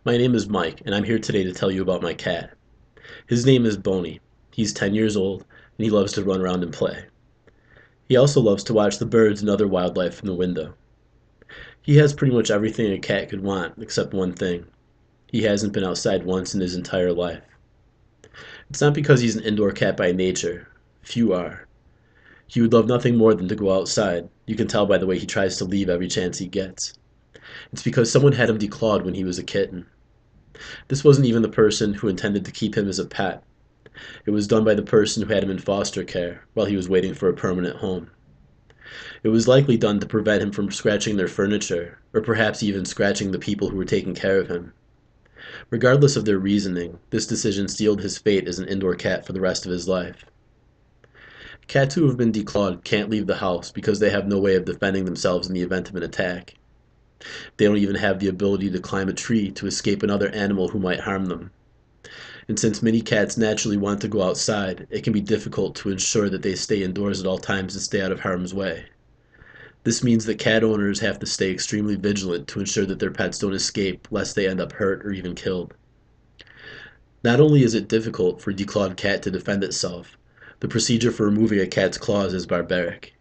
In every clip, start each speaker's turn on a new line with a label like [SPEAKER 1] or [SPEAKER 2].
[SPEAKER 1] My name is Mike, and I'm here today to tell you about my cat. His name is Boney. He's 10 years old, and he loves to run around and play. He also loves to watch the birds and other wildlife from the window. He has pretty much everything a cat could want, except one thing. He hasn't been outside once in his entire life. It's not because he's an indoor cat by nature. Few are. He would love nothing more than to go outside. You can tell by the way he tries to leave every chance he gets. It's because someone had him declawed when he was a kitten. This wasn't even the person who intended to keep him as a pet. It was done by the person who had him in foster care while he was waiting for a permanent home. It was likely done to prevent him from scratching their furniture, or perhaps even scratching the people who were taking care of him. Regardless of their reasoning, this decision sealed his fate as an indoor cat for the rest of his life. Cats who have been declawed can't leave the house because they have no way of defending themselves in the event of an attack. They don't even have the ability to climb a tree to escape another animal who might harm them. And since many cats naturally want to go outside, it can be difficult to ensure that they stay indoors at all times and stay out of harm's way. This means that cat owners have to stay extremely vigilant to ensure that their pets don't escape lest they end up hurt or even killed. Not only is it difficult for a declawed cat to defend itself, the procedure for removing a cat's claws is barbaric.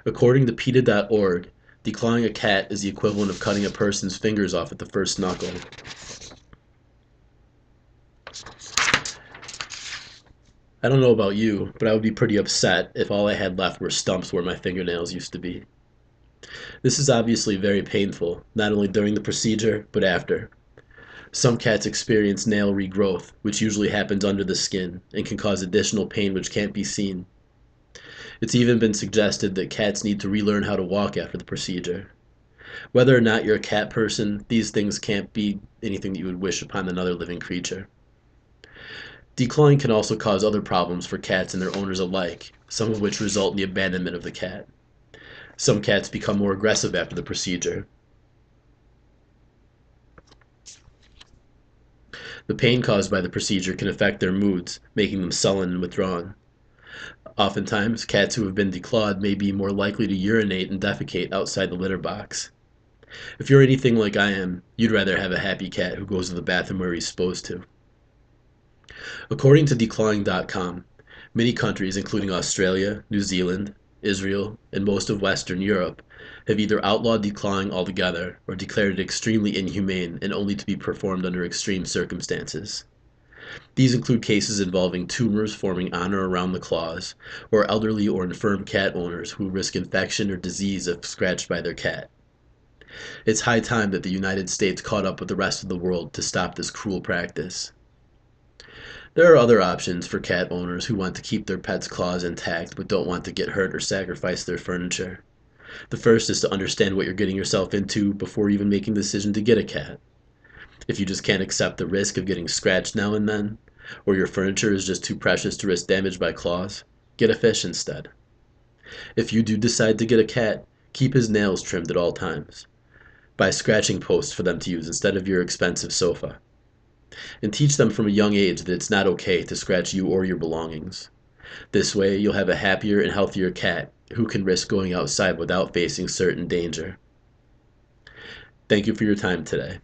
[SPEAKER 1] According to PETA.org, declawing a cat is the equivalent of cutting a person's fingers off at the first knuckle. I don't know about you, but I would be pretty upset if all I had left were stumps where my fingernails used to be. This is obviously very painful, not only during the procedure, but after. Some cats experience nail regrowth, which usually happens under the skin, and can cause additional pain which can't be seen. It's even been suggested that cats need to relearn how to walk after the procedure. Whether or not you're a cat person, these things can't be anything that you would wish upon another living creature. Declawing can also cause other problems for cats and their owners alike, some of which result in the abandonment of the cat. Some cats become more aggressive after the procedure. The pain caused by the procedure can affect their moods, making them sullen and withdrawn. Oftentimes, cats who have been declawed may be more likely to urinate and defecate outside the litter box. If you're anything like I am, you'd rather have a happy cat who goes to the bathroom where he's supposed to. According to declawing.com, many countries, including Australia, New Zealand, Israel, and most of Western Europe, have either outlawed declawing altogether or declared it extremely inhumane and only to be performed under extreme circumstances. These include cases involving tumors forming on or around the claws, or elderly or infirm cat owners who risk infection or disease if scratched by their cat. It's high time that the United States caught up with the rest of the world to stop this cruel practice. There are other options for cat owners who want to keep their pet's claws intact but don't want to get hurt or sacrifice their furniture. The first is to understand what you're getting yourself into before even making the decision to get a cat. If you just can't accept the risk of getting scratched now and then, or your furniture is just too precious to risk damage by claws, get a fish instead. If you do decide to get a cat, keep his nails trimmed at all times. Buy scratching posts for them to use instead of your expensive sofa. And teach them from a young age that it's not okay to scratch you or your belongings. This way, you'll have a happier and healthier cat who can risk going outside without facing certain danger. Thank you for your time today.